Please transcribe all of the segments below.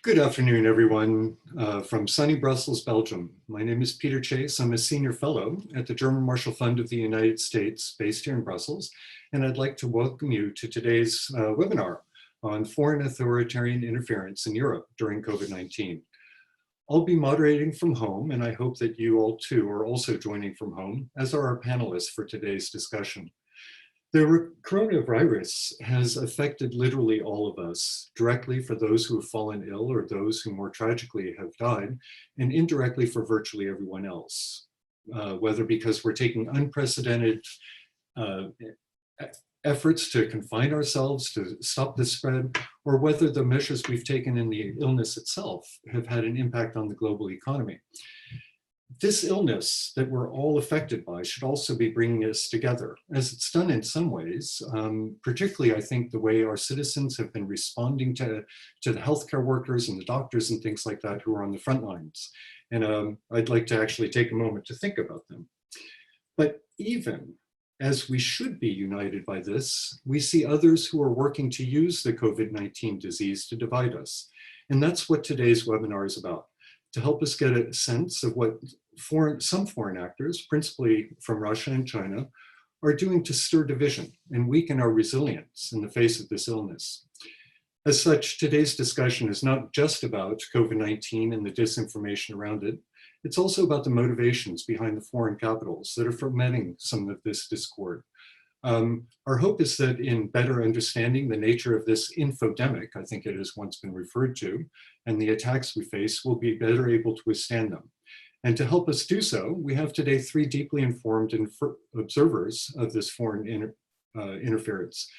Good afternoon, everyone, from sunny Brussels, Belgium. My name is Peter Chase. I'm a senior fellow at the German Marshall Fund of the United States, based here in Brussels, and I'd like to welcome you to today's webinar on foreign authoritarian interference in Europe during COVID-19. I'll be moderating from home, and I hope that you all too are also joining from home, as are our panelists for today's discussion. The coronavirus has affected literally all of us, directly for those who have fallen ill or those who more tragically have died, and indirectly for virtually everyone else, whether because we're taking unprecedented efforts to confine ourselves to stop the spread, or whether the measures we've taken in the illness itself have had an impact on the global economy. This illness that we're all affected by should also be bringing us together, as it's done in some ways, particularly I think the way our citizens have been responding to the healthcare workers and the doctors and things like that who are on the front lines. And I'd like to actually take a moment to think about them. But even as we should be united by this, we see others who are working to use the COVID-19 disease to divide us. And that's what today's webinar is about, to help us get a sense of what some foreign actors, principally from Russia and China, are doing to stir division and weaken our resilience in the face of this illness. As such, today's discussion is not just about COVID-19 and the disinformation around it. It's also about the motivations behind the foreign capitals that are fomenting some of this discord. Our hope is that in better understanding the nature of this infodemic, I think it has once been referred to, and the attacks we face, we'll be better able to withstand them. And to help us do so, we have today three deeply informed observers of this foreign interference.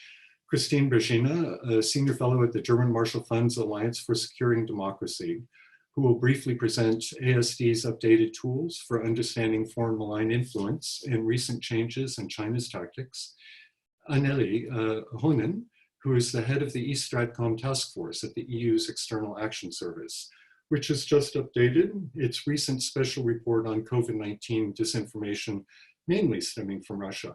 Kristine Berzina, a senior fellow at the German Marshall Fund's Alliance for Securing Democracy, who will briefly present ASD's updated tools for understanding foreign malign influence and recent changes in China's tactics. Anneli, Ahonen, who is the head of the Stratcom task force at the EU's External Action Service, which has just updated its recent special report on COVID-19 disinformation, mainly stemming from Russia.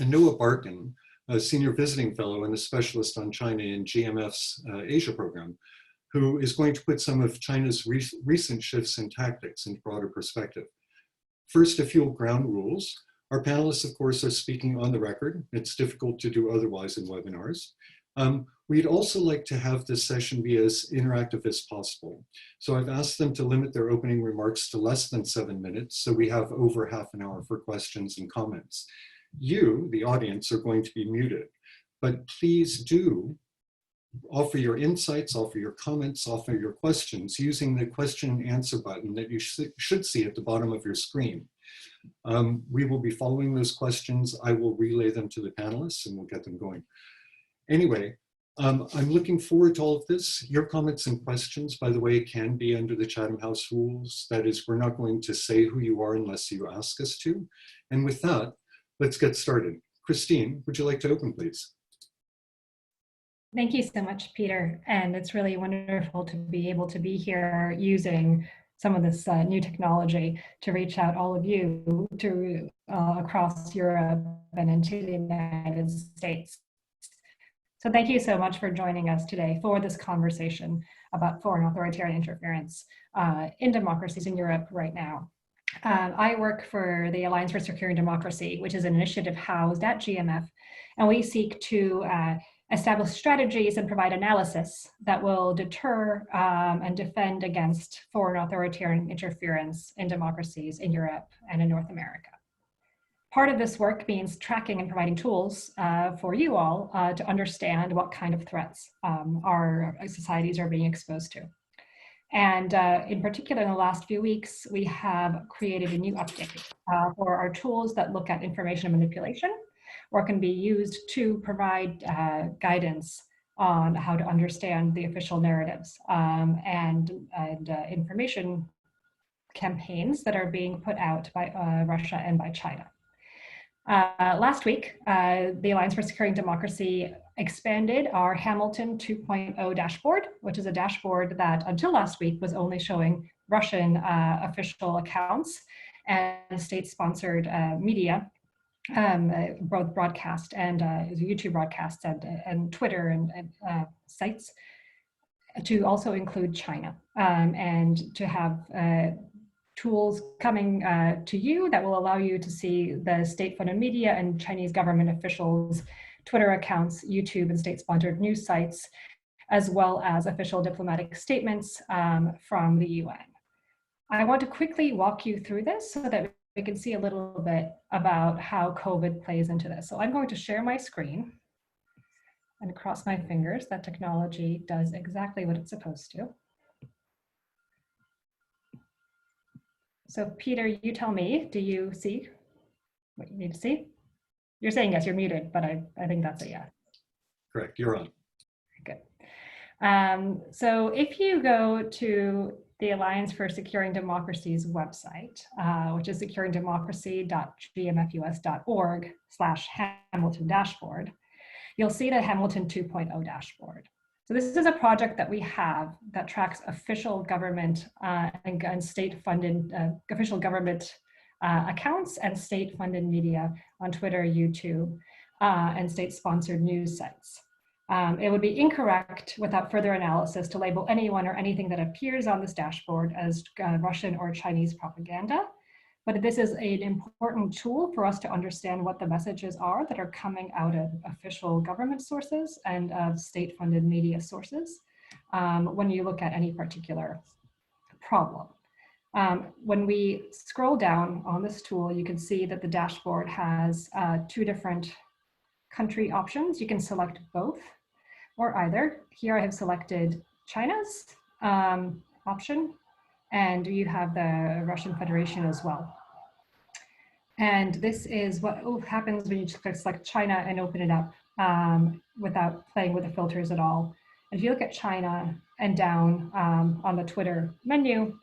And Noah Barkin, a senior visiting fellow and a specialist on China in GMF's Asia program, who is going to put some of China's recent shifts in tactics into broader perspective. First, a few ground rules. Our panelists, of course, are speaking on the record. It's difficult to do otherwise in webinars. We'd also like to have this session be as interactive as possible. So I've asked them to limit their opening remarks to less than 7 minutes, so we have over half an hour for questions and comments. You, the audience, are going to be muted, but please do offer your insights, offer your comments, offer your questions using the question and answer button that you should see at the bottom of your screen. We will be following those questions. I will relay them to the panelists and we'll get them going. Anyway, I'm looking forward to all of this. Your comments and questions, by the way, can be under the Chatham House rules. That is, we're not going to say who you are unless you ask us to. And with that, let's get started. Kristine, would you like to open, please? Thank you so much, Peter. And it's really wonderful to be able to be here using some of this new technology to reach out all of you to across Europe and into the United States. So thank you so much for joining us today for this conversation about foreign authoritarian interference in democracies in Europe right now. I work for the Alliance for Securing Democracy, which is an initiative housed at GMF, and we seek to establish strategies and provide analysis that will deter and defend against foreign authoritarian interference in democracies in Europe and in North America. Part of this work means tracking and providing tools for you all to understand what kind of threats our societies are being exposed to. And in particular, in the last few weeks, we have created a new update for our tools that look at information manipulation, or can be used to provide guidance on how to understand the official narratives and information campaigns that are being put out by Russia and by China. Last week, the Alliance for Securing Democracy expanded our Hamilton 2.0 dashboard, which is a dashboard that until last week was only showing Russian official accounts and state-sponsored media, both broadcast and YouTube broadcasts and Twitter and sites. to also include China, and to have tools coming to you that will allow you to see the state-funded media and Chinese government officials' Twitter accounts, YouTube and state-sponsored news sites, as well as official diplomatic statements from the UN. I want to quickly walk you through this so that we can see a little bit about how COVID plays into this. So I'm going to share my screen and cross my fingers that technology does exactly what it's supposed to. So Peter, you tell me, do you see what you need to see? You're saying yes, you're muted, but I think that's a yes. Correct, you're on. Good. So if you go to the Alliance for Securing Democracies website, which is securingdemocracy.gmfus.org/Hamilton dashboard, you'll see the Hamilton 2.0 dashboard. So this is a project that we have that tracks official government and state-funded official government accounts and state-funded media on Twitter, YouTube, and state-sponsored news sites. It would be incorrect without further analysis to label anyone or anything that appears on this dashboard as Russian or Chinese propaganda. But this is an important tool for us to understand what the messages are that are coming out of official government sources and of state-funded media sources when you look at any particular problem. When we scroll down on this tool, you can see that the dashboard has two different country options. You can select both or either. Here I have selected China's option, and you have the Russian Federation as well. And this is what happens when you select China and open it up without playing with the filters at all. And if you look at China and down on the Twitter menu,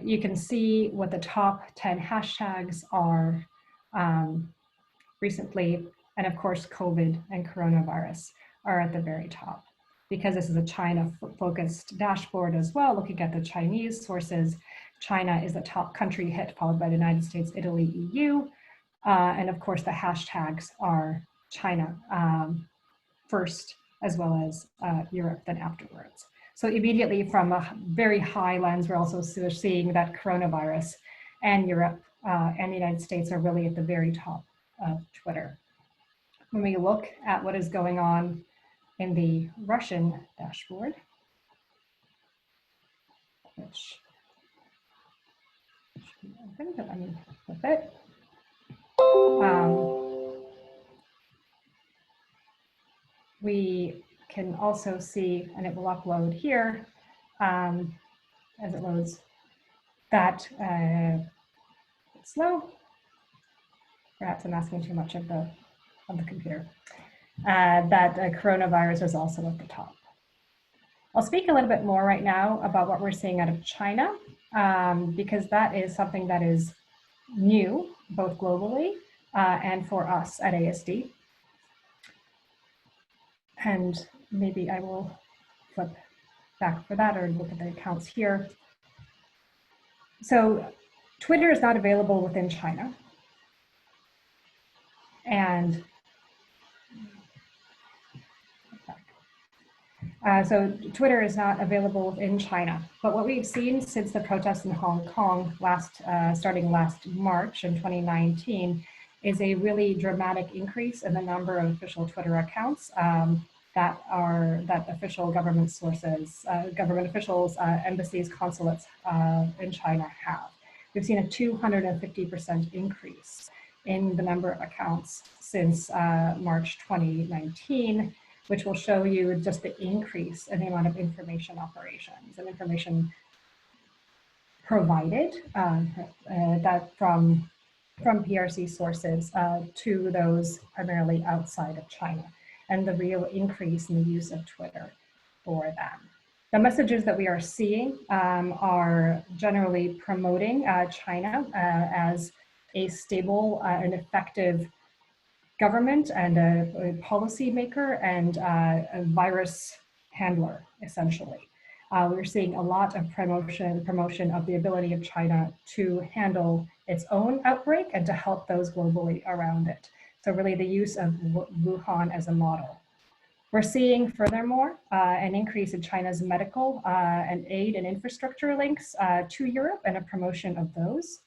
you can see what the top 10 hashtags are recently. And of course, COVID and coronavirus are at the very top. Because this is a China-focused dashboard as well, looking at the Chinese sources, China is the top country hit, followed by the United States, Italy, EU. And of course, the hashtags are China first, as well as Europe then afterwards. So immediately from a very high lens, we're also seeing that coronavirus and Europe and the United States are really at the very top of Twitter. When we look at what is going on in the Russian dashboard, which should be open, but let me flip it. We can also see, and it will upload here as it loads, that it's slow. Perhaps I'm asking too much of the computer. That coronavirus is also at the top. I'll speak a little bit more right now about what we're seeing out of China, because that is something that is new, both globally and for us at ASD. And maybe I will flip back for that or look at the accounts here. So Twitter is not available within China. And so Twitter is not available in China, but what we've seen since the protests in Hong Kong starting last March in 2019 is a really dramatic increase in the number of official Twitter accounts that official government sources, government officials, embassies, consulates in China have. We've seen a 250% increase in the number of accounts since March 2019, which will show you just the increase in the amount of information operations and information provided that from PRC sources to those primarily outside of China, and the real increase in the use of Twitter for them. The messages that we are seeing are generally promoting China as a stable and effective government and a policy maker and a virus handler, essentially. We're seeing a lot of promotion of the ability of China to handle its own outbreak and to help those globally around it. So really the use of Wuhan as a model. We're seeing, furthermore, an increase in China's medical and aid and infrastructure links to Europe and a promotion of those.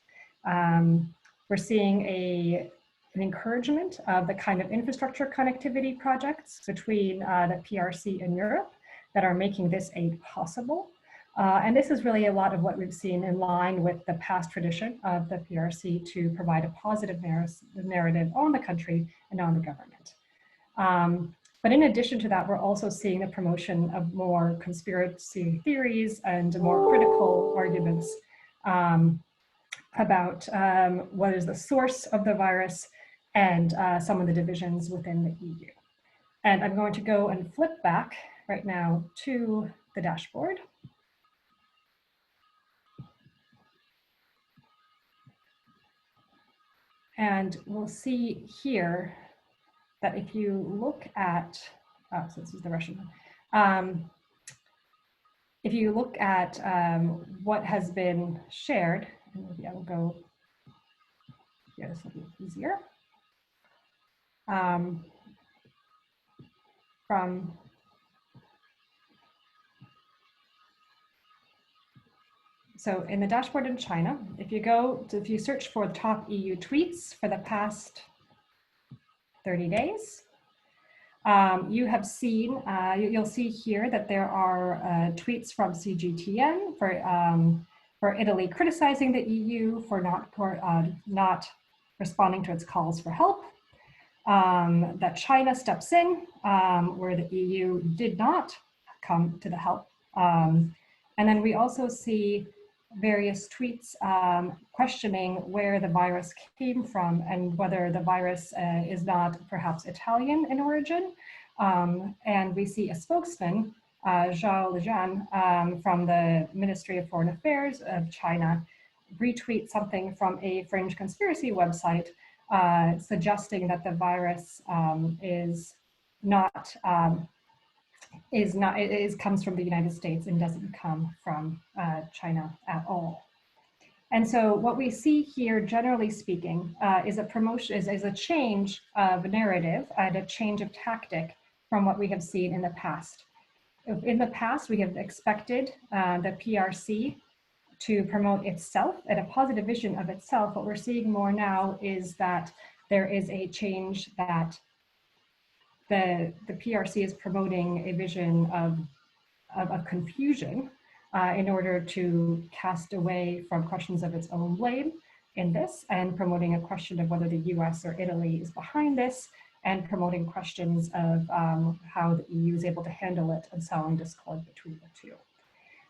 We're seeing an encouragement of the kind of infrastructure connectivity projects between the PRC and Europe that are making this aid possible. And this is really a lot of what we've seen in line with the past tradition of the PRC to provide a positive narrative on the country and on the government. But in addition to that, we're also seeing the promotion of more conspiracy theories and more critical arguments about what is the source of the virus and some of the divisions within the EU. And I'm going to go and flip back right now to the dashboard. And we'll see here that if you look at, so this is the Russian one. If you look at what has been shared, and maybe I will go here, this will be easier. So in the dashboard in China, if you search for the top EU tweets for the past 30 days, you have seen, you'll see here that there are tweets from CGTN for Italy criticizing the EU for not responding to its calls for help, that China steps in where the EU did not come to the help. And then we also see various tweets questioning where the virus came from and whether the virus is not perhaps Italian in origin. And we see a spokesman, Zhao Lijian, from the Ministry of Foreign Affairs of China, retweet something from a fringe conspiracy website suggesting that the virus comes from the United States and doesn't come from China at all. And so what we see here, generally speaking, is a change of narrative and a change of tactic from what we have seen in the past. In the past, we have expected the PRC to promote itself and a positive vision of itself. What we're seeing more now is that there is a change that the PRC is promoting a vision of confusion in order to cast away from questions of its own blame in this, and promoting a question of whether the US or Italy is behind this, and promoting questions of how the EU is able to handle it and sowing discord between the two.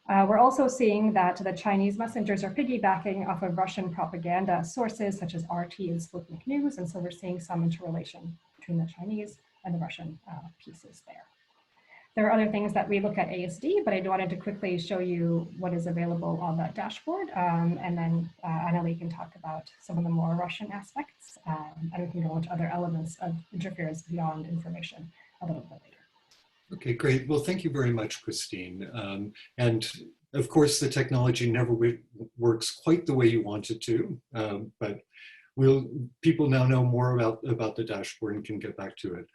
We're also seeing that the Chinese messengers are piggybacking off of Russian propaganda sources such as RT and Sputnik News, and so we're seeing some interrelation between the Chinese and the Russian pieces there. There are other things that we look at ASD, but I wanted to quickly show you what is available on that dashboard, and then Anneli can talk about some of the more Russian aspects, and we can go into other elements of interference beyond information a little bit later. Okay, great. Well, thank you very much, Kristine. And of course, the technology never works quite the way you want it to, but people now know more about the dashboard and can get back to it.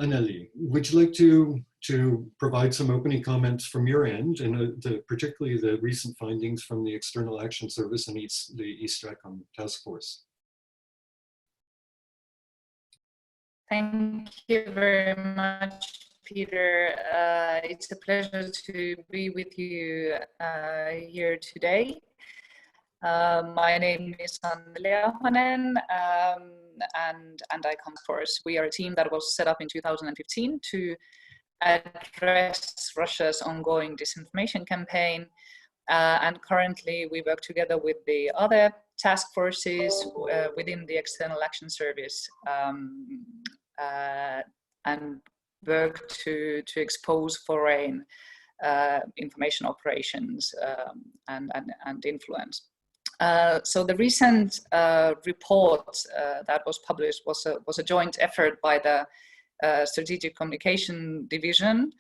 Anneli, would you like to provide some opening comments from your end, and particularly the recent findings from the External Action Service and the Stratcom task force? Thank you very much, Peter. It's a pleasure to be with you here today. My name is Anneli Ahonen, and I come force. We are a team that was set up in 2015 to address Russia's ongoing disinformation campaign. And currently we work together with the other task forces within the External Action Service and work to expose foreign information operations and influence. So the recent report that was published was a joint effort by the Strategic Communication Division,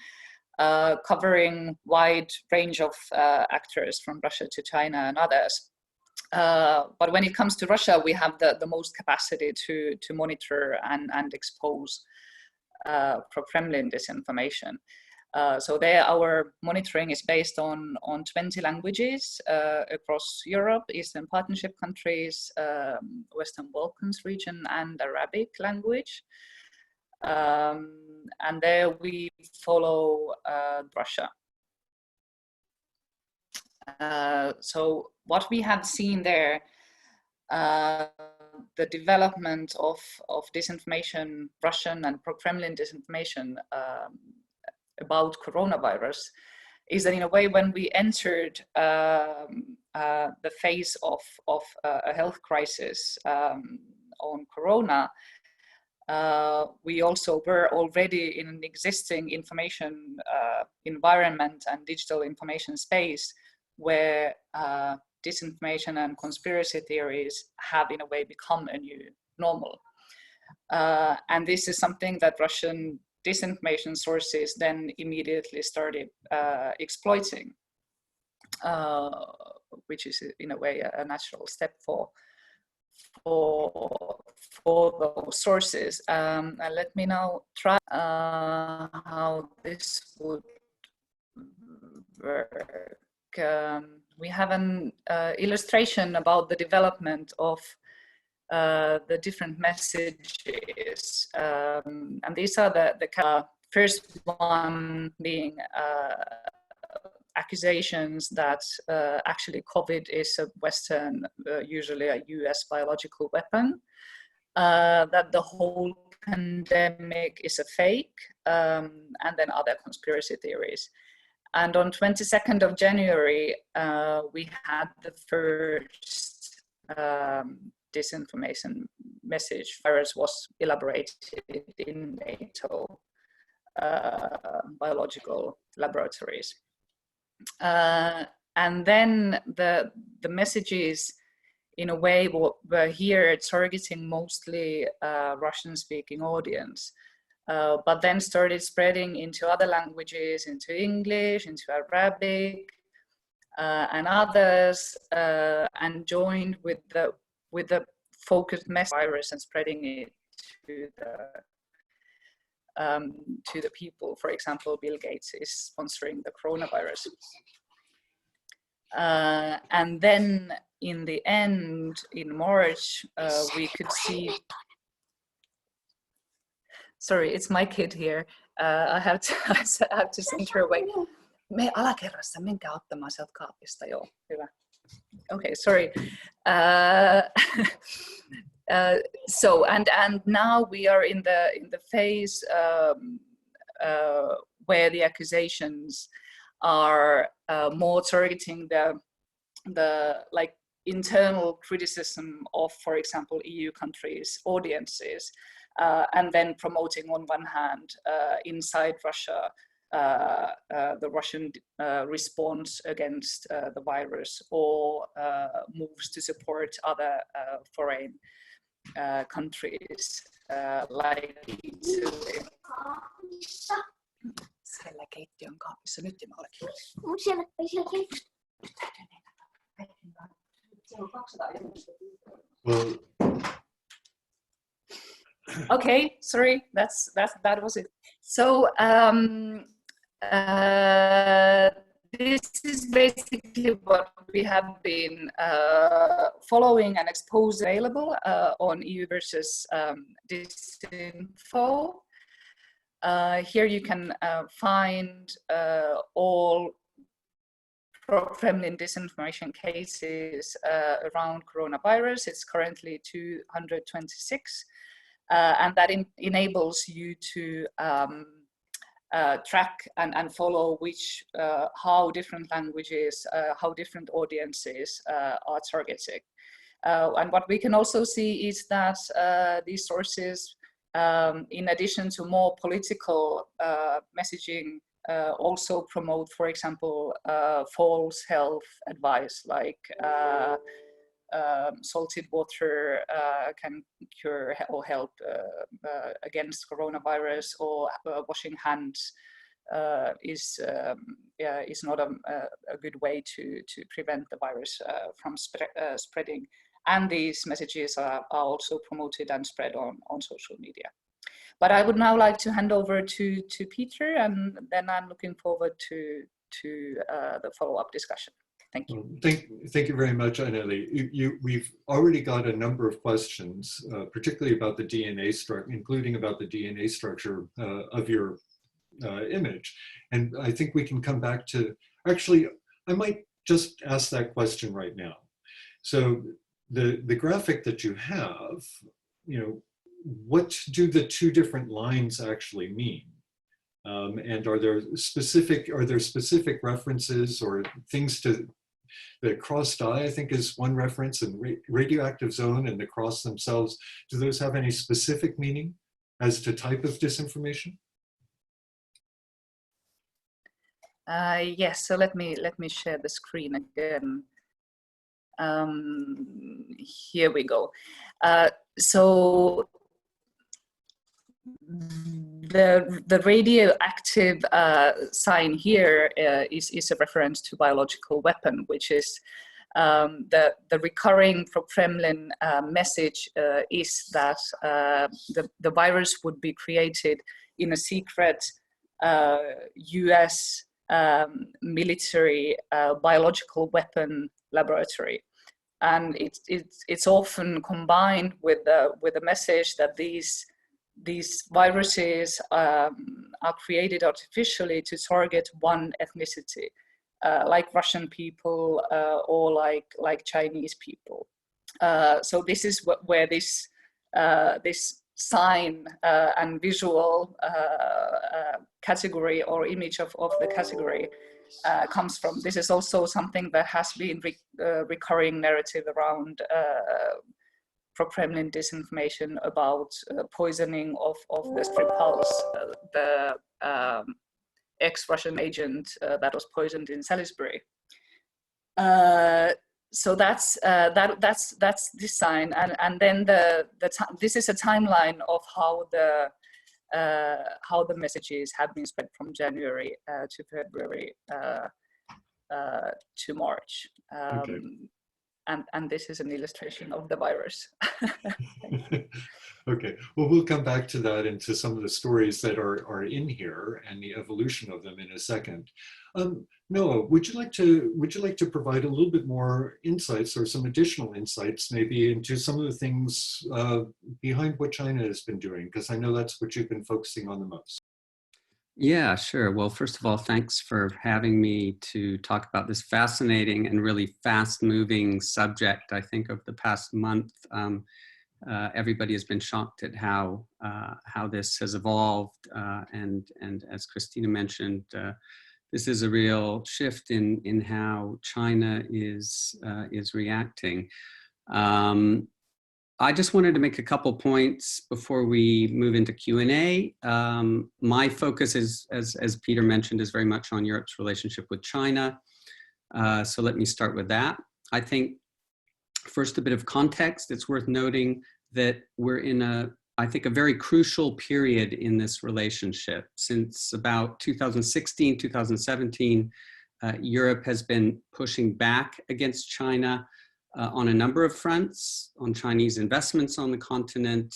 covering wide range of actors from Russia to China and others. But when it comes to Russia, we have the most capacity to monitor and expose pro-Kremlin disinformation. So there, our monitoring is based on 20 languages across Europe, Eastern Partnership countries, Western Balkans region, and Arabic language. And there we follow Russia. So what we have seen there, the development of disinformation, Russian and pro-Kremlin disinformation about coronavirus, is that in a way when we entered the phase of a health crisis on corona, we also were already in an existing information environment and digital information space where disinformation and conspiracy theories have in a way become a new normal. And this is something that Russian disinformation sources then immediately started exploiting, which is in a way a natural step for those sources. And let me now try how this would work. We have an illustration about the development of the different messages, and these are the first one being accusations that actually COVID is a Western, usually a US biological weapon, that the whole pandemic is a fake, and then other conspiracy theories. And on 22nd of January, we had the first disinformation message. Virus was elaborated in NATO biological laboratories. And then the messages, in a way, were here targeting mostly Russian-speaking audience. But then started spreading into other languages, into English, into Arabic, and others, and joined with the focused message virus and spreading it to the people. For example, Bill Gates is sponsoring the coronavirus. And then in the end, in March, we could see. Sorry, it's my kid here. I have to send her away. Me alakerrassa, menkää ottamaan sieltä kaapista. Joo, hyvä. Okay, sorry. So and now we are in the phase where the accusations are more targeting the like internal criticism of, for example, EU countries' audiences. And then promoting on one hand inside Russia the Russian response against the virus, or moves to support other foreign countries like Italy. Siellä keittiön kaapissa nyt mä olenkin. Siellä keittiön. Siellä on 200 ihmistä. Well, okay, sorry, that was it. So this is basically what we have been following and exposed available on EU versus Disinfo. Here you can find all pro-Kremlin disinformation cases around coronavirus. It's currently 226. And that enables you to track and follow how different languages, how different audiences are targeted. And what we can also see is that these sources, in addition to more political messaging, also promote, for example, false health advice, like salted water can cure or help against coronavirus, or washing hands is not a good way to prevent the virus from spreading. And these messages are also promoted and spread on social media. But I would now like to hand over to Peter, and then I'm looking forward to the follow-up discussion. Thank you. Well, thank you very much, Anneli. We've already got a number of questions, particularly about the DNA structure, including about the DNA structure of your image. And I think we can come back to, actually, I might just ask that question right now. So the graphic that you have, what do the two different lines actually mean? And are there specific references or things to the cross dye, I think, is one reference, and radioactive zone and the cross themselves? Do those have any specific meaning as to type of disinformation? Yes, so let me share the screen again. Here we go. So the radioactive sign here is a reference to biological weapon, which is the recurring pro-Kremlin message is that the virus would be created in a secret US military biological weapon laboratory, and it's often combined with the message that these viruses are created artificially to target one ethnicity, like Russian people or like Chinese people. So this is where this sign and visual category or image of the category comes from. This is also something that has been recurring narrative around pro-Kremlin disinformation about poisoning of the Skripal, the ex-Russian agent that was poisoned in Salisbury. So that's this sign, and then this is a timeline of how the messages have been spread from January to February to March. Okay. And this is an illustration of the virus. Okay, well, we'll come back to that and to some of the stories that are in here and the evolution of them in a second. Noah, would you like to provide a little bit more insights or some additional insights maybe into some of the things behind what China has been doing? Because I know that's what you've been focusing on the most. Yeah, sure. Well, first of all, thanks for having me to talk about this fascinating and really fast-moving subject. I think of the past month, everybody has been shocked at how this has evolved, and as Kristine mentioned, this is a real shift in how China is reacting. I just wanted to make a couple points before we move into Q&A. My focus is, as Peter mentioned, is very much on Europe's relationship with China. So let me start with that. I think first, a bit of context. It's worth noting that we're in I think a very crucial period in this relationship. Since about 2016, 2017, Europe has been pushing back against China on a number of fronts, on Chinese investments on the continent,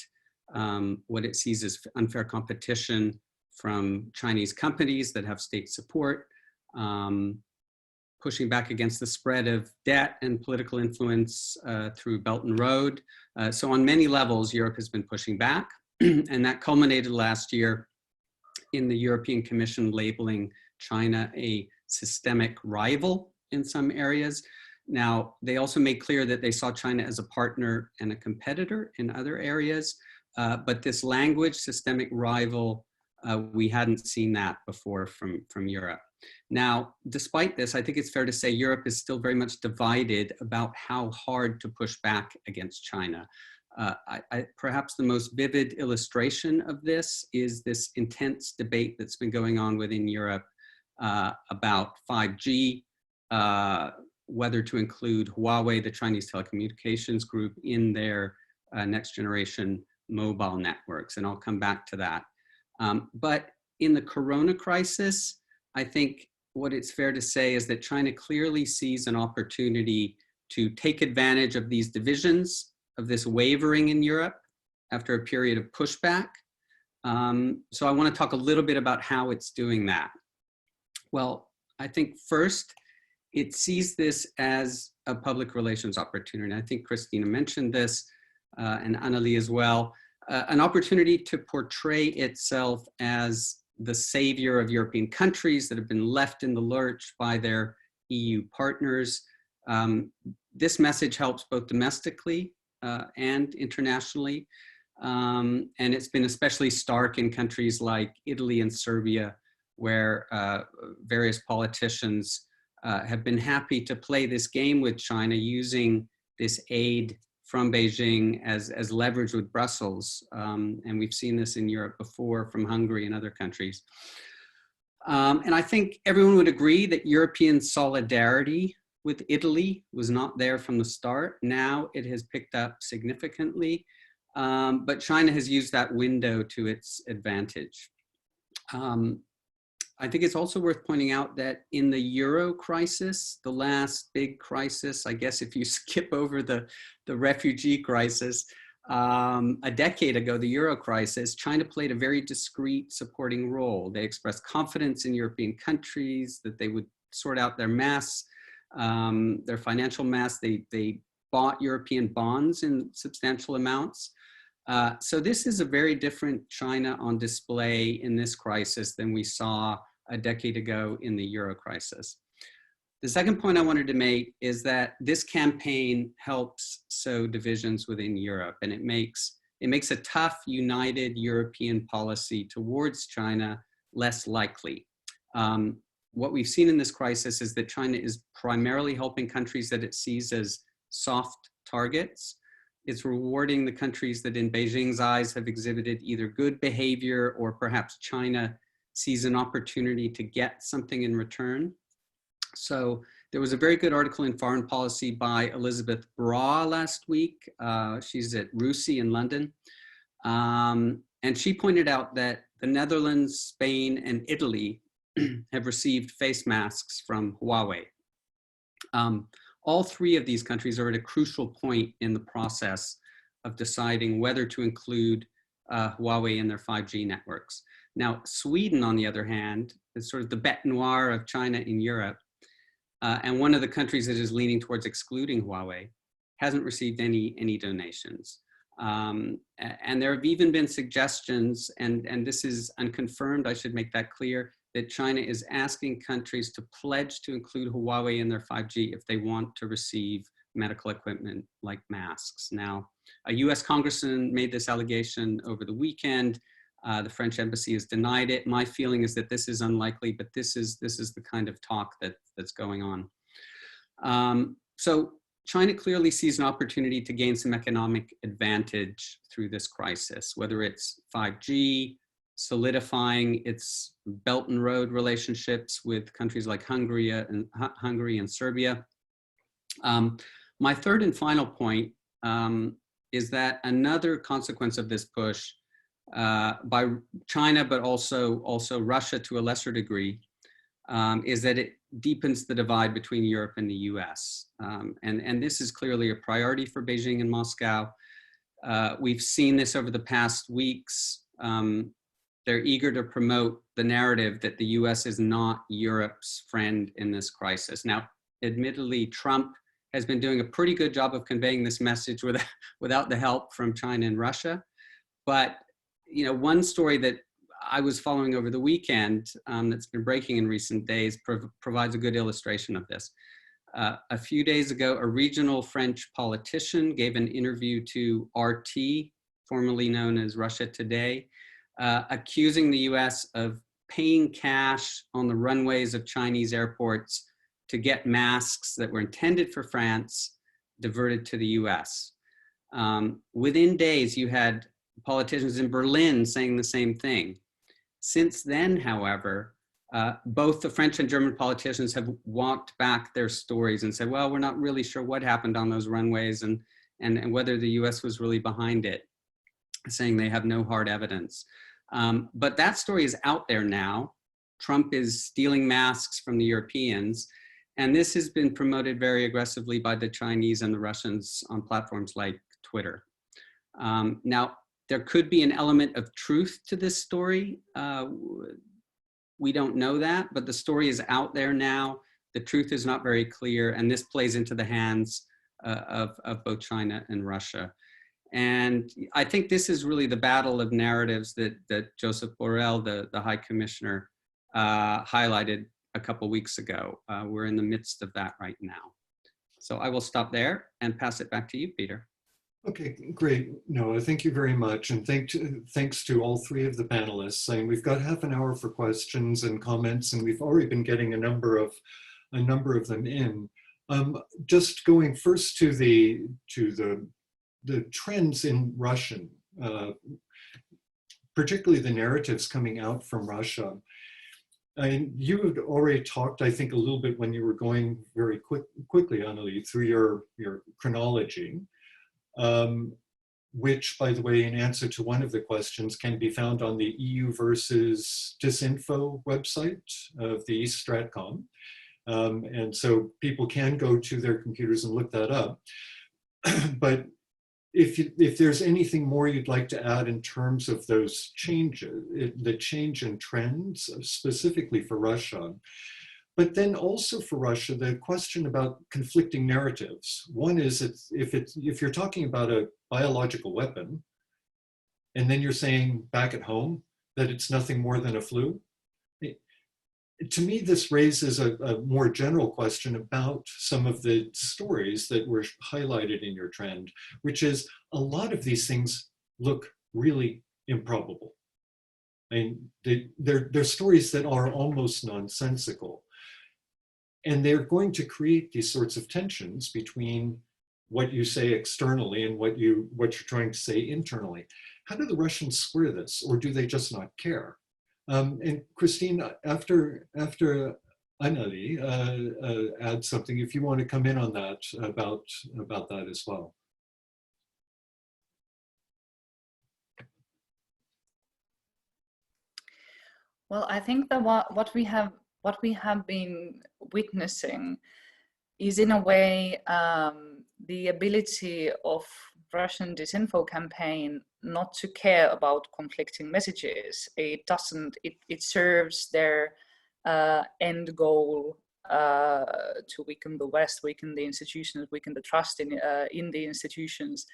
what it sees as unfair competition from Chinese companies that have state support, pushing back against the spread of debt and political influence through Belt and Road. So on many levels, Europe has been pushing back, and that culminated last year in the European Commission labeling China a systemic rival in some areas. Now, they also made clear that they saw China as a partner and a competitor in other areas, but this language, systemic rival, we hadn't seen that before from Europe. Now, despite this, I think it's fair to say Europe is still very much divided about how hard to push back against China. Perhaps the most vivid illustration of this is this intense debate that's been going on within Europe about 5G, whether to include Huawei, the Chinese telecommunications group, in their next generation mobile networks. And I'll come back to that. But in the Corona crisis, I think what it's fair to say is that China clearly sees an opportunity to take advantage of these divisions, of this wavering in Europe after a period of pushback, So I want to talk a little bit about how it's doing that. Well, I think first, it sees this as a public relations opportunity. I think Kristine mentioned this, and Anneli as well, an opportunity to portray itself as the savior of European countries that have been left in the lurch by their EU partners. This message helps both domestically and internationally. And it's been especially stark in countries like Italy and Serbia, where various politicians have been happy to play this game with China, using this aid from Beijing as leverage with Brussels. And we've seen this in Europe before from Hungary and other countries. And I think everyone would agree that European solidarity with Italy was not there from the start. Now it has picked up significantly, but China has used that window to its advantage. I think it's also worth pointing out that in the Euro crisis, the last big crisis, I guess if you skip over the refugee crisis, a decade ago, the Euro crisis, China played a very discreet supporting role. They expressed confidence in European countries that they would sort out their mess, their financial mess. They bought European bonds in substantial amounts. So this is a very different China on display in this crisis than we saw a decade ago in the Euro crisis. The second point I wanted to make is that this campaign helps sow divisions within Europe, and it makes a tough, united European policy towards China less likely. What we've seen in this crisis is that China is primarily helping countries that it sees as soft targets. It's rewarding the countries that in Beijing's eyes have exhibited either good behavior or perhaps China sees an opportunity to get something in return. So there was a very good article in Foreign Policy by Elizabeth Bra last week. She's at RUSI in London. And she pointed out that the Netherlands, Spain, and Italy have received face masks from Huawei. All three of these countries are at a crucial point in the process of deciding whether to include Huawei in their 5G networks. Now, Sweden, on the other hand, is sort of the bête noire of China in Europe, and one of the countries that is leaning towards excluding Huawei, hasn't received any donations. And there have even been suggestions, and this is unconfirmed, I should make that clear, that China is asking countries to pledge to include Huawei in their 5G if they want to receive medical equipment like masks. Now, a US congressman made this allegation over the weekend. The French embassy has denied it. My feeling is that this is unlikely, but this is the kind of talk that's going on. So China clearly sees an opportunity to gain some economic advantage through this crisis, whether it's 5G, solidifying its Belt and Road relationships with countries like Hungary and Serbia. My third and final point is that another consequence of this push by China, but also Russia to a lesser degree, is that it deepens the divide between Europe and the US. And this is clearly a priority for Beijing and Moscow. We've seen this over the past weeks. They're eager to promote the narrative that the US is not Europe's friend in this crisis. Now, admittedly, Trump has been doing a pretty good job of conveying this message without the help from China and Russia. But one story that I was following over the weekend that's been breaking in recent days provides a good illustration of this. A few days ago, a regional French politician gave an interview to RT, formerly known as Russia Today, accusing the US of paying cash on the runways of Chinese airports to get masks that were intended for France diverted to the US. Within days, you had politicians in Berlin saying the same thing. Since then, however, both the French and German politicians have walked back their stories and said, well, we're not really sure what happened on those runways and whether the US was really behind it, saying they have no hard evidence. But that story is out there now. Trump is stealing masks from the Europeans, and this has been promoted very aggressively by the Chinese and the Russians on platforms like Twitter. Now, There could be an element of truth to this story. We don't know that, but the story is out there now. The truth is not very clear, and this plays into the hands of both China and Russia. And I think this is really the battle of narratives that Joseph Borrell, the High Commissioner, highlighted a couple weeks ago. We're in the midst of that right now. So I will stop there and pass it back to you, Peter. Okay, great. Noah, thank you very much. And thanks to all three of the panelists. I mean, we've got half an hour for questions and comments, and we've already been getting a number of them in. Just going first to the trends in Russian, particularly the narratives coming out from Russia. And you had already talked, I think, a little bit when you were going very quickly, Anneli, through your chronology, which, by the way, in answer to one of the questions, can be found on the EU versus Disinfo website of the Stratcom. And so people can go to their computers and look that up. But if there's anything more you'd like to add in terms of those changes, the change in trends, specifically for Russia, but then also for Russia, the question about conflicting narratives. One is if you're talking about a biological weapon, and then you're saying back at home that it's nothing more than a flu, to me, this raises a more general question about some of the stories that were highlighted in your trend, which is a lot of these things look really improbable. I mean, they're stories that are almost nonsensical. And they're going to create these sorts of tensions between what you say externally and what you're trying to say internally. How do the Russians square this, or do they just not care? And Kristine, after Anneli add something, if you want to come in on that, about that as well. Well, I think that what we have been witnessing is, in a way, the ability of Russian disinfo campaign not to care about conflicting messages. It serves their end goal to weaken the West, weaken the institutions, weaken the trust in the institutions,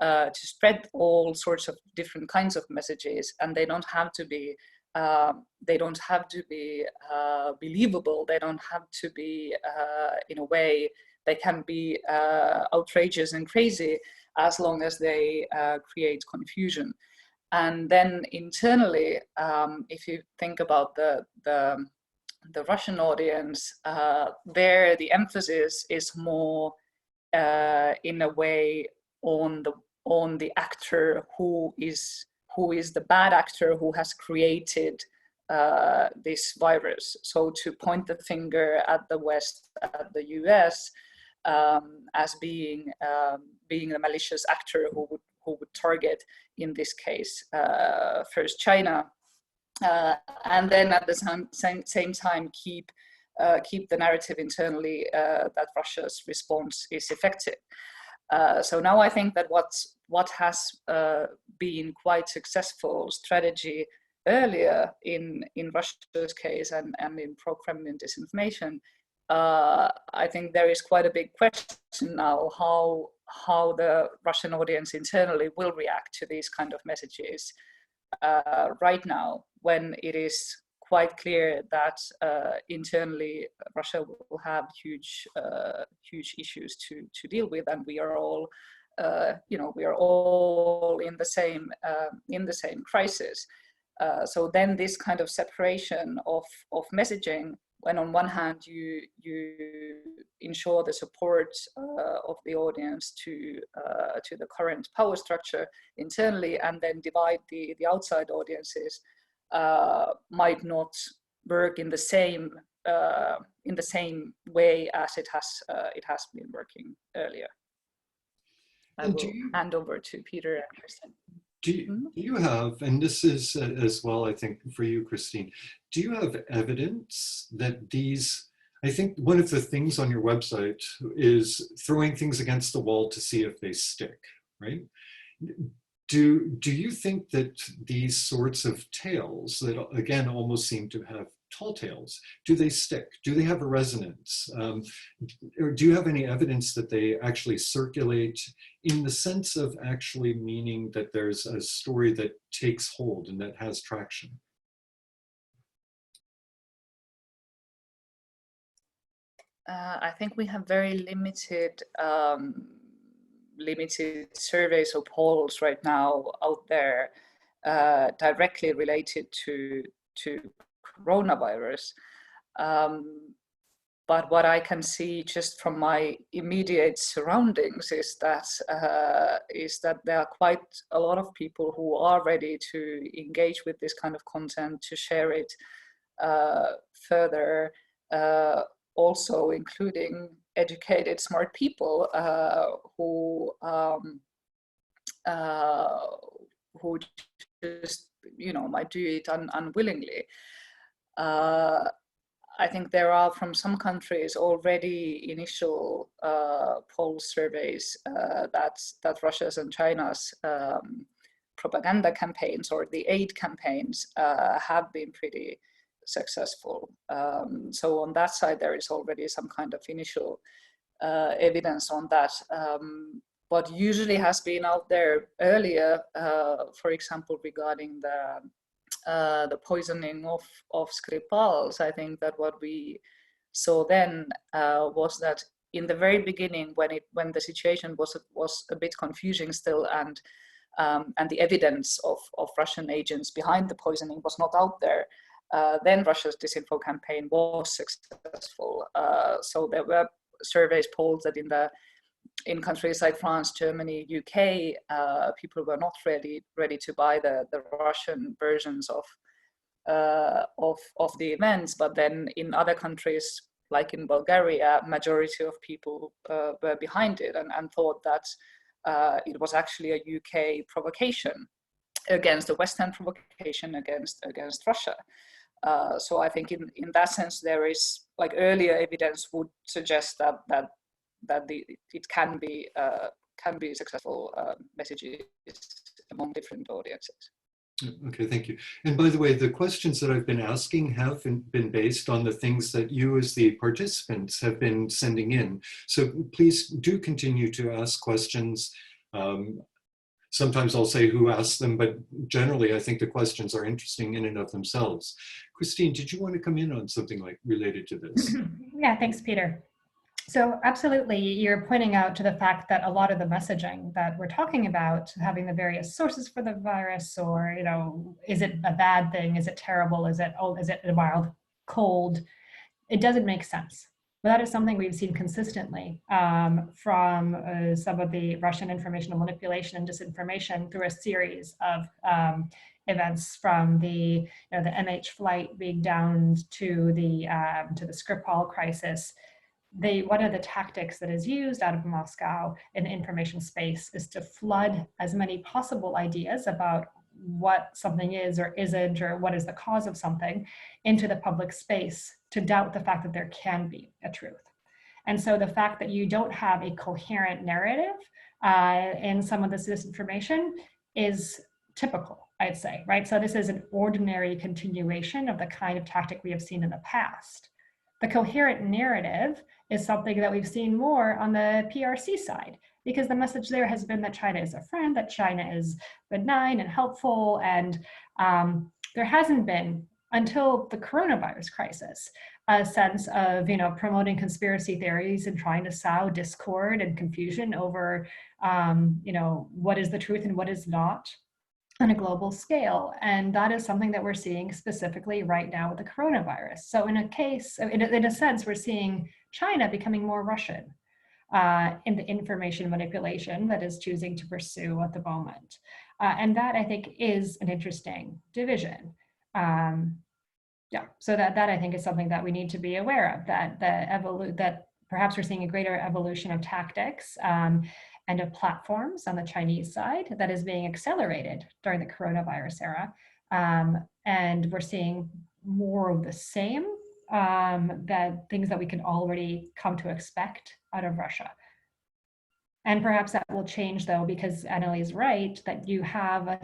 to spread all sorts of different kinds of messages, and they don't have to be believable. They don't have to be in a way, they can be outrageous and crazy, as long as they create confusion. And then internally, if you think about the Russian audience, there the emphasis is more in a way on the actor who is the bad actor who has created this virus. So to point the finger at the West, at the US, as being the malicious actor who would target, in this case, first China, and then at the same time keep the narrative internally that Russia's response is effective. So now I think that what has been quite successful strategy earlier in Russia's case and in pro-Kremlin disinformation, I think there is quite a big question now how the Russian audience internally will react to these kind of messages right now, when it is quite clear that internally Russia will have huge issues to deal with, and we are all we are all in the same crisis. So then this kind of separation of messaging, when on one hand you ensure the support of the audience to the current power structure internally, and then divide the outside audiences, might not work in the same way as it has been working earlier. I will hand over to Peter and Kristine. Do you have, and this is as well, I think, for you, Kristine, do you have evidence that these, I think one of the things on your website is throwing things against the wall to see if they stick, right? Do you think that these sorts of tales that, again, almost seem to have tall tales, do they stick? Do they have a resonance? Or do you have any evidence that they actually circulate in the sense of actually meaning that there's a story that takes hold and that has traction? I think we have very limited surveys or polls right now out there directly related to coronavirus. But what I can see just from my immediate surroundings is that there are quite a lot of people who are ready to engage with this kind of content, to share it further, also including educated, smart people who just, might do it unwillingly. I think there are, from some countries, already initial poll surveys that Russia's and China's propaganda campaigns or the aid campaigns have been pretty successful. So on that side, there is already some kind of initial evidence on that. What usually has been out there earlier, for example, regarding the poisoning of Skripals, I think that what we saw then was that in the very beginning, when the situation was a bit confusing still, and the evidence of Russian agents behind the poisoning was not out there, then Russia's disinfo campaign was successful. So there were surveys, polls that in countries like France, Germany, UK, people were not ready to buy the Russian versions of the events. But then in other countries, like in Bulgaria, majority of people were behind it and thought that it was actually a UK provocation against the Western provocation against Russia. So I think in that sense, there is, like, earlier evidence would suggest that it can be successful messages among different audiences. Okay, thank you. And by the way, the questions that I've been asking have been based on the things that you as the participants have been sending in. So please do continue to ask questions. Sometimes I'll say who asked them, but generally I think the questions are interesting in and of themselves. Kristine, did you want to come in on something like related to this? Yeah, thanks, Peter. So absolutely, you're pointing out to the fact that a lot of the messaging that we're talking about, having the various sources for the virus, or, is it a bad thing? Is it terrible? Is it a wild cold? It doesn't make sense. But that is something we've seen consistently from some of the Russian informational manipulation and disinformation through a series of events, from the MH flight being downed to the Skripal crisis. One of the tactics that is used out of Moscow in the information space is to flood as many possible ideas about what something is or isn't, or what is the cause of something, into the public space, to doubt the fact that there can be a truth. And so the fact that you don't have a coherent narrative in some of this disinformation is typical, I'd say, right? So this is an ordinary continuation of the kind of tactic we have seen in the past. The coherent narrative is something that we've seen more on the PRC side, because the message there has been that China is a friend, that China is benign and helpful, and there hasn't been, until the coronavirus crisis, a sense of promoting conspiracy theories and trying to sow discord and confusion over what is the truth and what is not on a global scale. And that is something that we're seeing specifically right now with the coronavirus. So in a sense, we're seeing China becoming more Russian in the information manipulation that is choosing to pursue at the moment. And that, I think, is an interesting division. So that I think is something that we need to be aware of, that perhaps we're seeing a greater evolution of tactics and of platforms on the Chinese side that is being accelerated during the coronavirus era. And we're seeing more of the same, that things that we can already come to expect out of Russia. And perhaps that will change though, because Anneli is right, that you have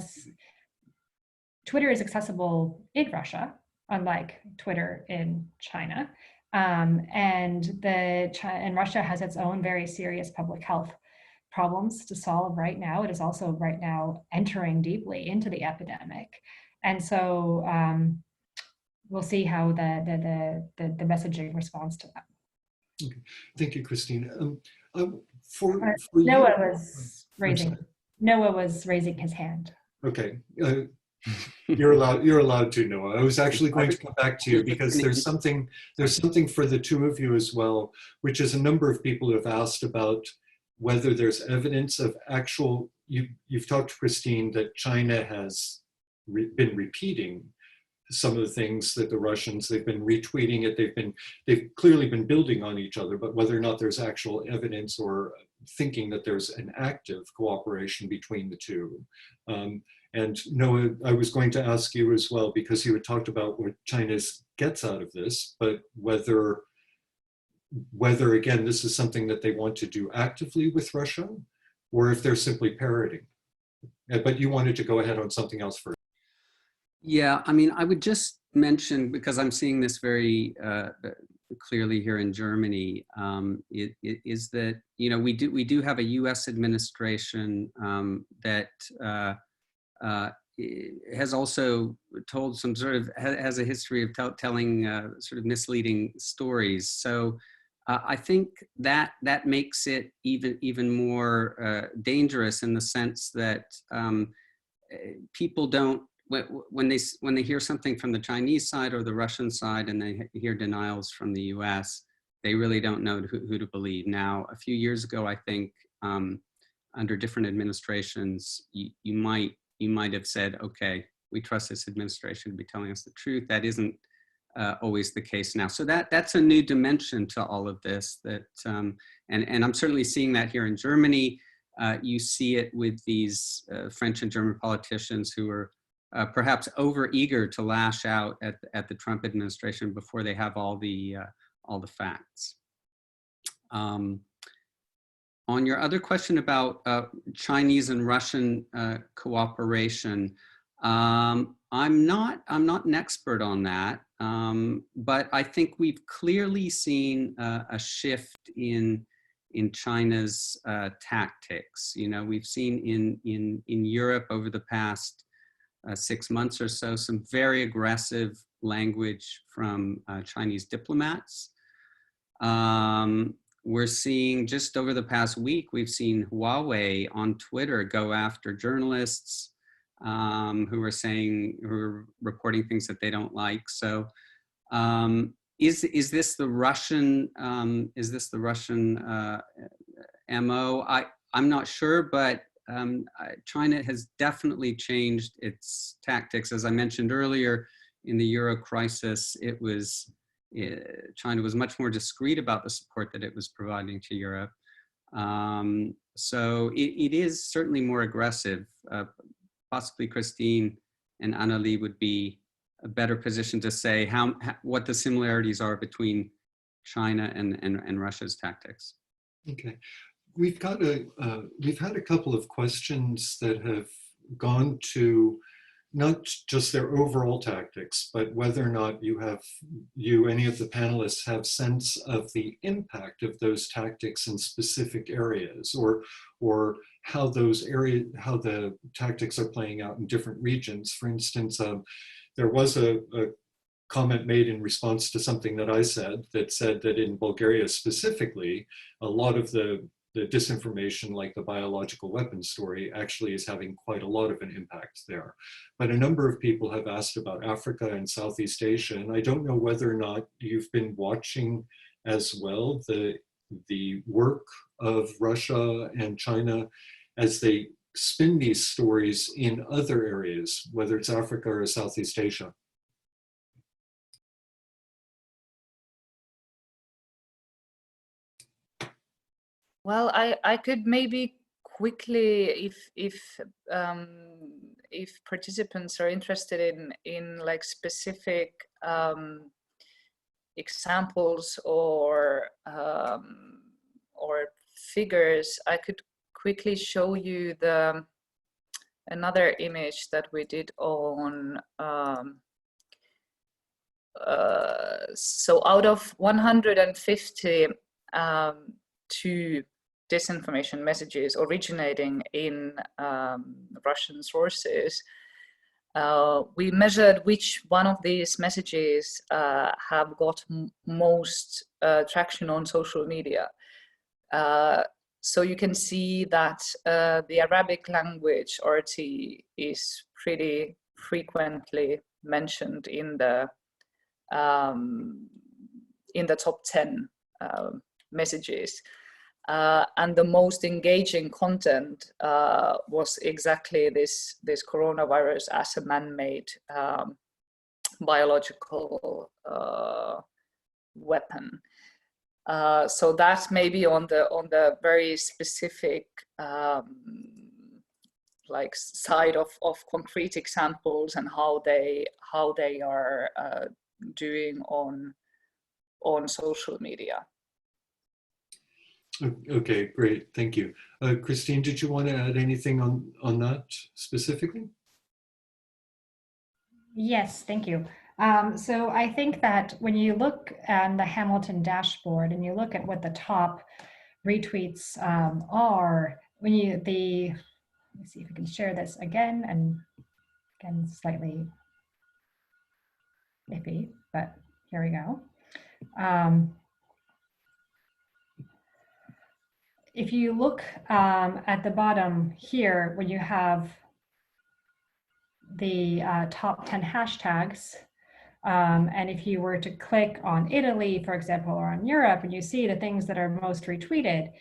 Twitter is accessible in Russia, unlike Twitter in China. And Russia has its own very serious public health problems to solve right now. It is also right now entering deeply into the epidemic. And so we'll see how the messaging responds to that. Okay. Thank you, Kristine. Noah was raising his hand. Okay. You're allowed to, Noah. I was actually going to come back to you because there's something for the two of you as well, which is a number of people have asked about whether there's evidence of actual, you've talked to Kristine that China has been repeating some of the things that the Russians, they've been retweeting it, they've clearly been building on each other, but whether or not there's actual evidence or thinking that there's an active cooperation between the two. And Noah, I was going to ask you as well, because you had talked about what China gets out of this, but whether again, this is something that they want to do actively with Russia, or if they're simply parroting. But you wanted to go ahead on something else first. Yeah, I mean, I would just mention, because I'm seeing this very clearly here in Germany, is that, you know, we do have a U.S. administration that has also told some sort of, has a history of telling sort of misleading stories. So I think that makes it even more dangerous in the sense that people don't, when they hear something from the Chinese side or the Russian side and they hear denials from the US, they really don't know who to believe. Now, a few years ago, I think under different administrations, you might have said, okay, we trust this administration to be telling us the truth. That isn't always the case now. So that's a new dimension to all of this. That and I'm certainly seeing that here in Germany. You see it with these French and German politicians who are perhaps overeager to lash out at the Trump administration before they have all the facts. On your other question about Chinese and Russian cooperation, I'm not an expert on that, but I think we've clearly seen a shift in China's tactics. You know, we've seen in Europe over the past 6 months or so some very aggressive language from Chinese diplomats. We're seeing, just over the past week, we've seen Huawei on Twitter go after journalists who are reporting things that they don't like. So is this the Russian MO? I'm not sure, but China has definitely changed its tactics. As I mentioned earlier, in the Euro crisis, China was much more discreet about the support that it was providing to Europe. So it is certainly more aggressive. Possibly Kristine and Anneli would be a better position to say what the similarities are between China and Russia's tactics. Okay, we've had a couple of questions that have gone to not just their overall tactics, but whether or not any of the panelists have sense of the impact of those tactics in specific areas, or how the tactics are playing out in different regions. For instance, there was a comment made in response to something that I said that in Bulgaria specifically, a lot of the disinformation, like the biological weapons story, actually is having quite a lot of an impact there. But a number of people have asked about Africa and Southeast Asia, and I don't know whether or not you've been watching as well the work of Russia and China as they spin these stories in other areas, whether it's Africa or Southeast Asia. Well, I could maybe quickly, if participants are interested in like specific examples or figures, I could quickly show you another image that we did on. So out of 152 disinformation messages originating in Russian sources, we measured which one of these messages have got most traction on social media. So you can see that the Arabic language, RT, is pretty frequently mentioned in the top 10 messages. And the most engaging content was exactly this coronavirus as a man-made biological weapon. So that's maybe on the very specific like side of concrete examples and how they are doing on social media. Okay, great, thank you. Kristine, did you want to add anything on that specifically? Yes, thank you. So I think that when you look at the Hamilton dashboard and you look at what the top retweets are, let me see if we can share this again, and again, slightly iffy, but here we go. If you look at the bottom here, when you have the top 10 hashtags, and if you were to click on Italy, for example, or on Europe, and you see the things that are most retweeted,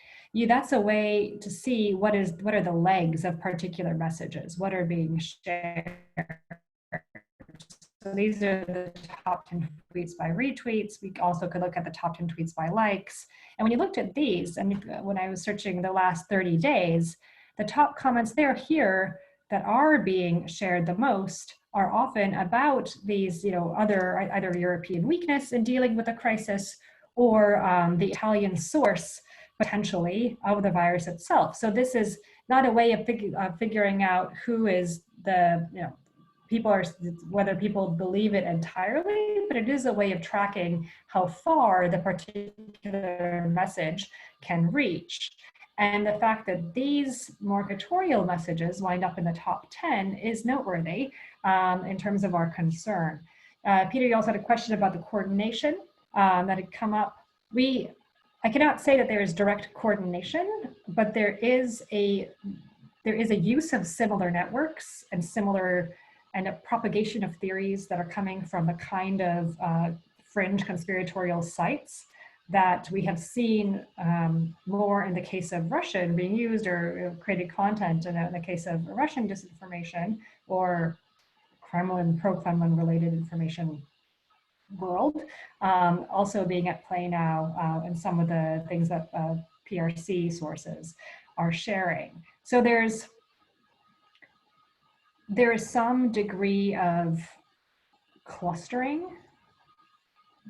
that's a way to see what are the legs of particular messages, what are being shared. So these are the top 10 tweets by retweets. We also could look at the top 10 tweets by likes. And when you looked at these, and when I was searching the last 30 days, the top comments there here that are being shared the most are often about these, other either European weakness in dealing with the crisis or the Italian source potentially of the virus itself. So this is not a way of figuring out who is the, whether people believe it entirely, but it is a way of tracking how far the particular message can reach. And the fact that these more editorial messages wind up in the top 10 is noteworthy in terms of our concern. Peter, you also had a question about the coordination that had come up. I cannot say that there is direct coordination, but there is a use of similar networks and a propagation of theories that are coming from the kind of fringe conspiratorial sites that we have seen more in the case of Russian being used or created content in the case of Russian disinformation or Kremlin, pro-Kremlin related information world, also being at play now in some of the things that PRC sources are sharing. So there is some degree of clustering,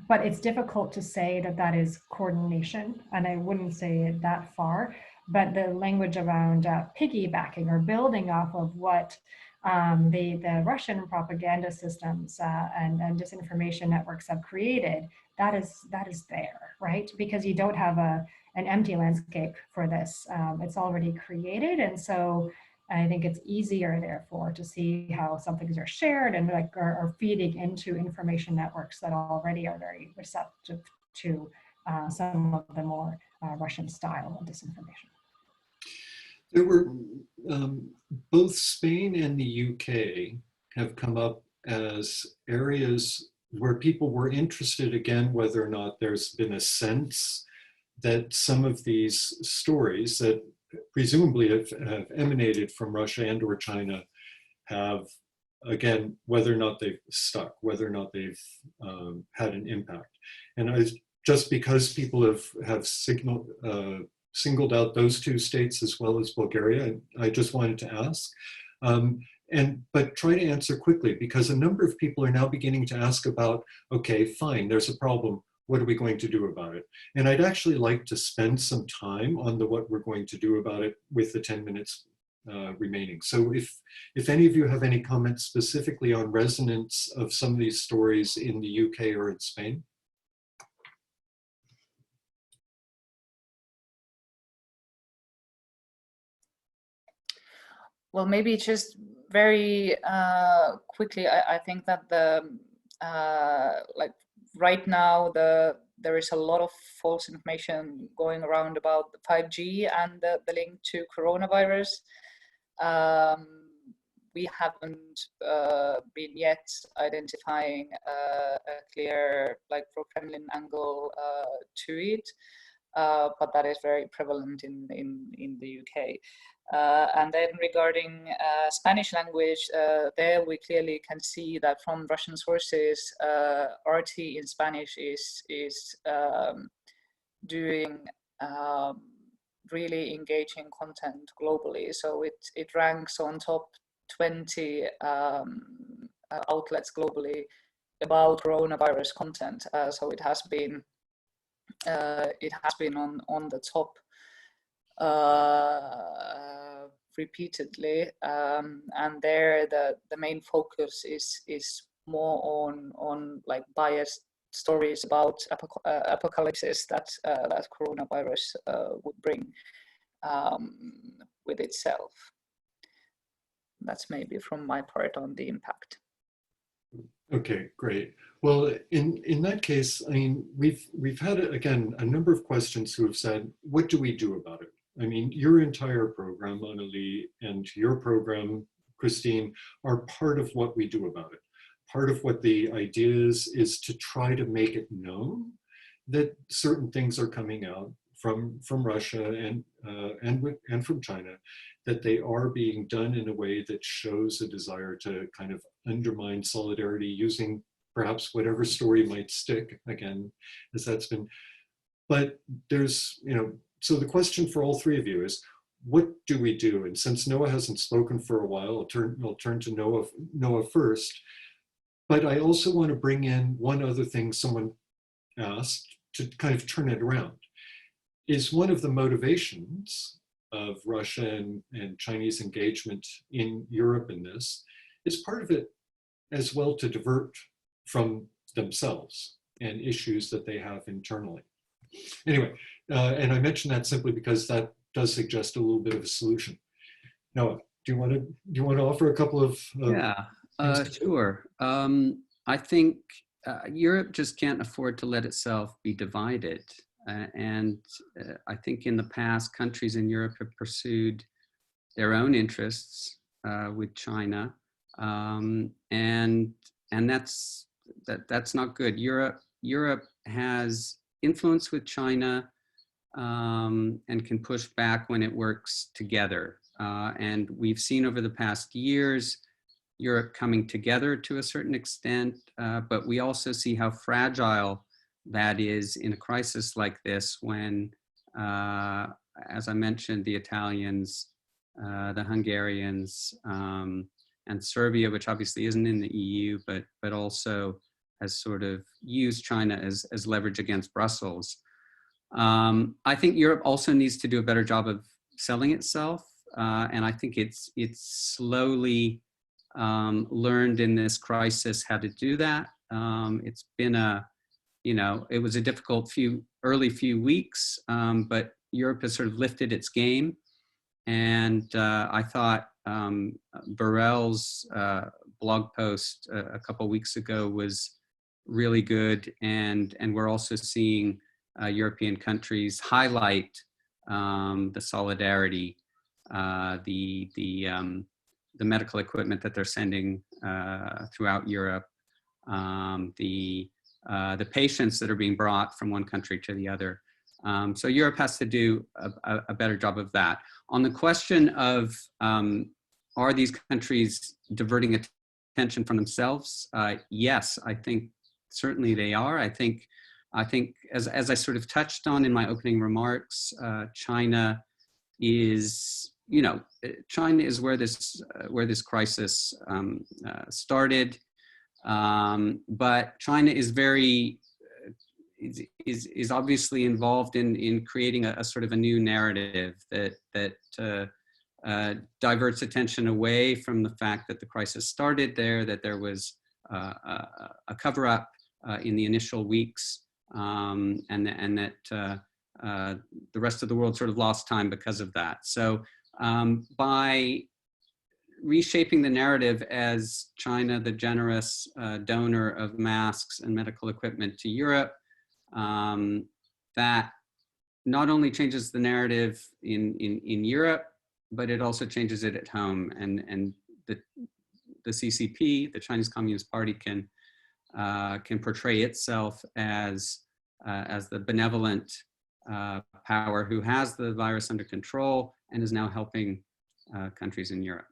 but it's difficult to say that that is coordination, and I wouldn't say it that far, but the language around piggybacking or building off of what the Russian propaganda systems and disinformation networks have created, that is there, right? Because you don't have an empty landscape for this. It's already created, and so I think it's easier, therefore, to see how some things are shared and are feeding into information networks that already are very receptive to some of the more Russian style of disinformation. There were both Spain and the UK have come up as areas where people were interested, again, whether or not there's been a sense that some of these stories that presumably have emanated from Russia and or China have, again, whether or not they've stuck, whether or not they've had an impact. And just because people have singled out those two states as well as Bulgaria, I just wanted to ask. But try to answer quickly, because a number of people are now beginning to ask about, okay, fine, there's a problem. what are we going to do about it? And I'd actually like to spend some time on the what we're going to do about it with the 10 minutes remaining. So if any of you have any comments specifically on resonance of some of these stories in the UK or in Spain. Well, maybe just very quickly, I think that the like right now there is a lot of false information going around about the 5G and the link to coronavirus. We haven't been yet identifying a clear like pro-Kremlin angle to it, but that is very prevalent in the UK. And then regarding Spanish language, there we clearly can see that from Russian sources, RT in Spanish is doing really engaging content globally. So it ranks on top 20 outlets globally about coronavirus content. So it has been on the top repeatedly, and there the main focus is more on like biased stories about apocalypses that coronavirus would bring with itself. That's maybe from my part on the impact. Okay, great. Well, in that case, I mean, we've had, again, a number of questions who have said, what do we do about it? I mean, your entire program, Anneli, and your program, Kristine, are part of what we do about it. Part of what the idea is to try to make it known that certain things are coming out from Russia and from China, that they are being done in a way that shows a desire to kind of undermine solidarity using perhaps whatever story might stick, again, as that's been. But there's, you know, so the question for all three of you is, what do we do? And since Noah hasn't spoken for a while, I'll turn to Noah first. But I also want to bring in one other thing someone asked to kind of turn it around. Is one of the motivations of Russia and Chinese engagement in Europe in this, is part of it as well to divert from themselves and issues that they have internally. Anyway, and I mention that simply because that does suggest a little bit of a solution. Noah, do you want to offer a couple of yeah, sure. I think Europe just can't afford to let itself be divided. And I think in the past, countries in Europe have pursued their own interests with China, and that's not good. Europe has influence with China and can push back when it works together. And we've seen over the past years Europe coming together to a certain extent, but we also see how fragile that is in a crisis like this when, as I mentioned, the Italians, the Hungarians, and Serbia, which obviously isn't in the EU, but also has sort of used China as leverage against Brussels. I think Europe also needs to do a better job of selling itself, and I think it's slowly learned in this crisis how to do that. It's been it was a difficult early few weeks, but Europe has sort of lifted its game. And I thought Borrell's blog post a couple of weeks ago was really good. And we're also seeing European countries highlight the solidarity, the medical equipment that they're sending throughout Europe, the patients that are being brought from one country to the other. So Europe has to do a better job of that. On the question of, are these countries diverting attention from themselves? Yes, I think certainly they are. I think as I sort of touched on in my opening remarks, China is, China is where this crisis started. But China is very is obviously involved in creating a sort of a new narrative that diverts attention away from the fact that the crisis started there, that there was a cover-up in the initial weeks, and that the rest of the world sort of lost time because of that. So by reshaping the narrative as China, the generous donor of masks and medical equipment to Europe, that not only changes the narrative in Europe, but it also changes it at home. And the CCP, the Chinese Communist Party, can portray itself as the benevolent power who has the virus under control and is now helping countries in Europe.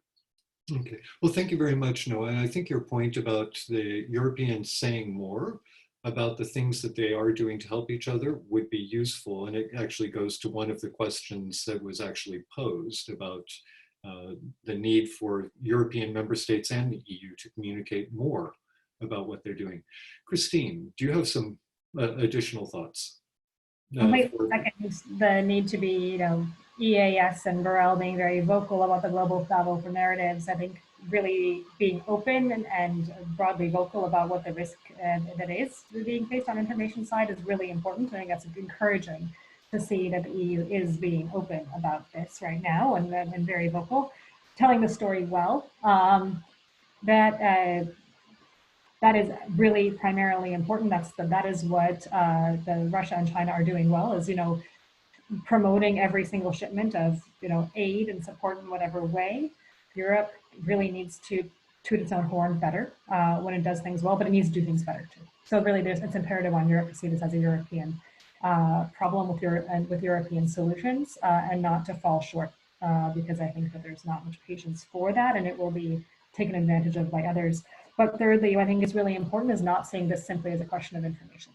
Okay, well, thank you very much, Noah. And I think your point about the Europeans saying more about the things that they are doing to help each other would be useful. And it actually goes to one of the questions that was actually posed about the need for European member states and the EU to communicate more about what they're doing. Kristine, do you have some additional thoughts? Wait a second, the need to be, EAS and Burrell being very vocal about the global battle for narratives. I think really being open and broadly vocal about what the risk that is being faced on information side is really important. I think that's encouraging to see that the EU is being open about this right now and very vocal, telling the story well. That is really primarily important. That is what the Russia and China are doing well, is promoting every single shipment of aid and support in whatever way. Europe really needs to toot its own horn better when it does things well, but it needs to do things better too. So really, it's imperative on Europe to see this as a European problem with European solutions and not to fall short, because I think that there's not much patience for that, and it will be taken advantage of by others. But thirdly, I think is really important is not seeing this simply as a question of information.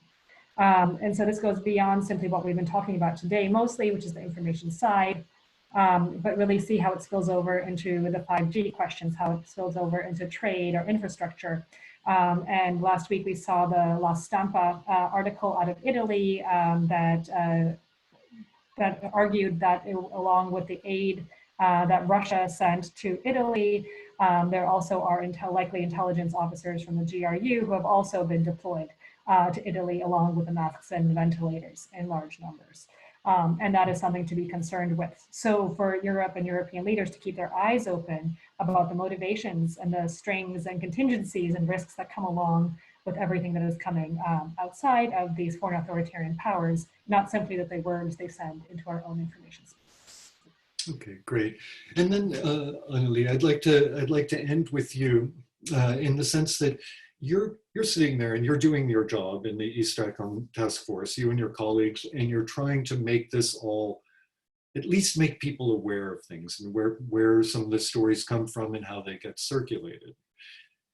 And so this goes beyond simply what we've been talking about today mostly, which is the information side, but really see how it spills over into the 5G questions, how it spills over into trade or infrastructure. And last week we saw the La Stampa article out of Italy that argued that along with the aid that Russia sent to Italy, there also are likely intelligence officers from the GRU who have also been deployed to Italy along with the masks and ventilators in large numbers. And that is something to be concerned with. So for Europe and European leaders to keep their eyes open about the motivations and the strings and contingencies and risks that come along with everything that is coming outside of these foreign authoritarian powers, not simply the words they send into our own information space. Okay, great. And then, Anneli, I'd like to end with you in the sense that you're sitting there and you're doing your job in the Stratcom task force, you and your colleagues, and you're trying to make this all, at least make people aware of things and where some of the stories come from and how they get circulated.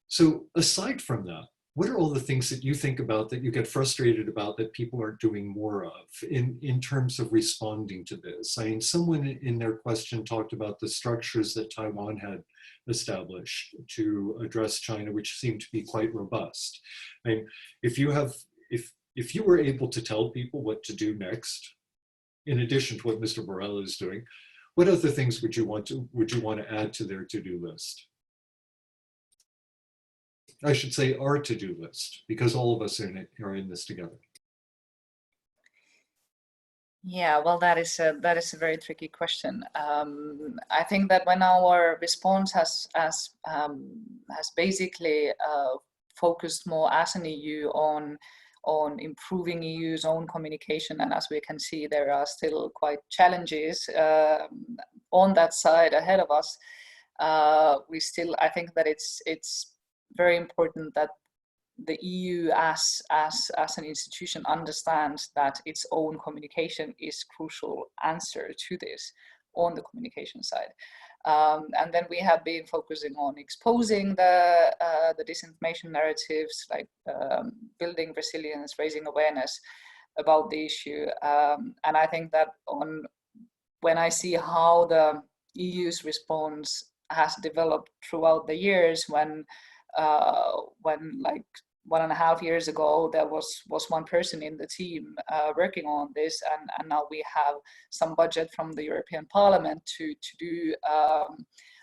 So aside from that, what are all the things that you think about that you get frustrated about that people aren't doing more of in terms of responding to this? I mean, someone in their question talked about the structures that Taiwan had established to address China, which seemed to be quite robust. I mean, if you were able to tell people what to do next, in addition to what Mr. Burrell is doing, what other things would you want to add to their to-do list? I should say our to-do list, because all of us are in this together. Yeah, well, that is a very tricky question. I think that when our response has basically focused more as an EU on improving EU's own communication, and as we can see, there are still quite challenges on that side ahead of us. I think that it's very important that the EU as an institution understands that its own communication is crucial answer to this on the communication side. And then we have been focusing on exposing the disinformation narratives, like building resilience, raising awareness about the issue. And I think that when I see how the EU's response has developed throughout the years, when like 1.5 years ago, there was one person in the team working on this, and now we have some budget from the European Parliament to do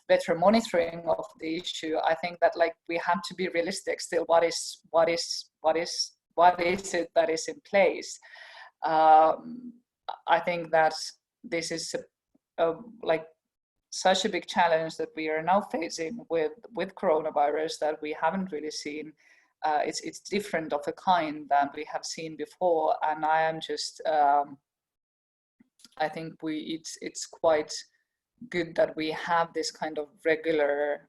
better monitoring of the issue. I think that like we have to be realistic still. What is it that is in place? I think that this is like such a big challenge that we are now facing with coronavirus that we haven't really seen. It's different of a kind than we have seen before, and I am just I think it's quite good that we have this kind of regular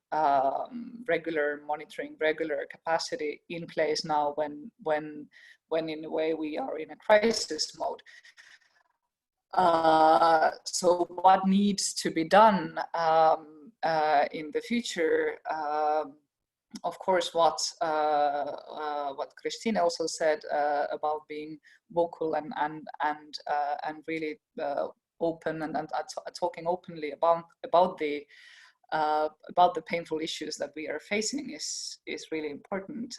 monitoring, regular capacity in place now when in a way we are in a crisis mode. So what needs to be done in the future? Of course, what Kristine also said about being vocal and really open and talking openly about the painful issues that we are facing is really important.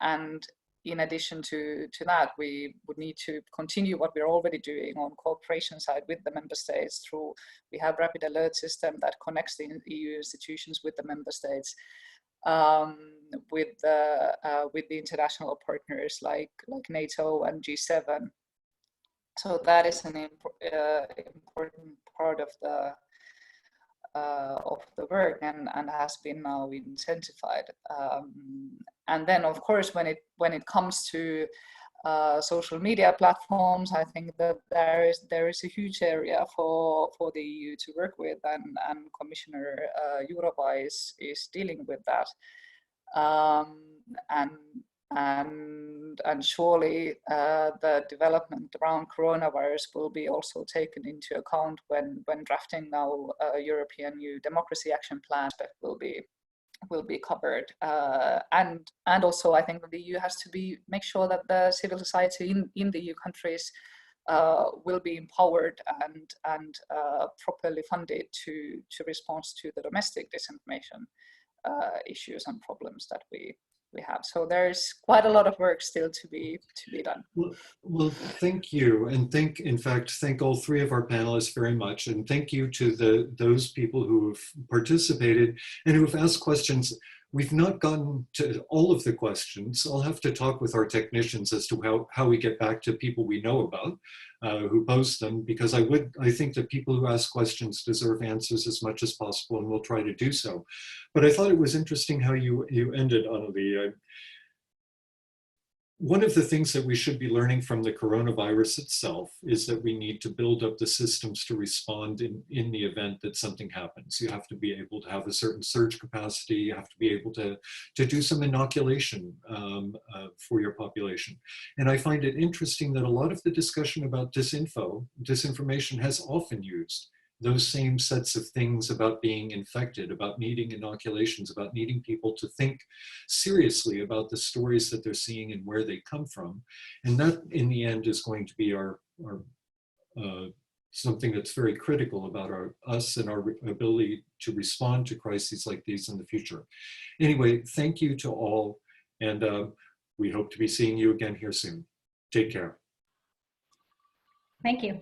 And in addition to that, we would need to continue what we're already doing on cooperation side with the member states through, we have rapid alert system that connects the EU institutions with the member states, with the international partners like NATO and G7. So that is an important part of the work and has been now intensified. And then, of course, when it comes to social media platforms, I think that there is a huge area for the EU to work with, and Commissioner Jourova is dealing with that. And surely the development around coronavirus will be also taken into account when drafting now European new democracy action plan that will be covered. And also I think that the EU has to make sure that the civil society in the EU countries will be empowered and properly funded to respond to the domestic disinformation issues and problems that we have. So there's quite a lot of work still to be done. Well, thank you, and thank all three of our panelists very much, and thank you to those people who have participated and who have asked questions. We've not gotten to all of the questions. I'll have to talk with our technicians as to how we get back to people we know about who post them, because I think that people who ask questions deserve answers as much as possible, and we'll try to do so. But I thought it was interesting how you ended, Anneli. One of the things that we should be learning from the coronavirus itself is that we need to build up the systems to respond in the event that something happens. You have to be able to have a certain surge capacity. You have to be able to do some inoculation for your population. And I find it interesting that a lot of the discussion about disinformation has often used those same sets of things about being infected, about needing inoculations, about needing people to think seriously about the stories that they're seeing and where they come from. And that, in the end, is going to be our something that's very critical about us and our ability to respond to crises like these in the future. Anyway, thank you to all, and we hope to be seeing you again here soon. Take care. Thank you.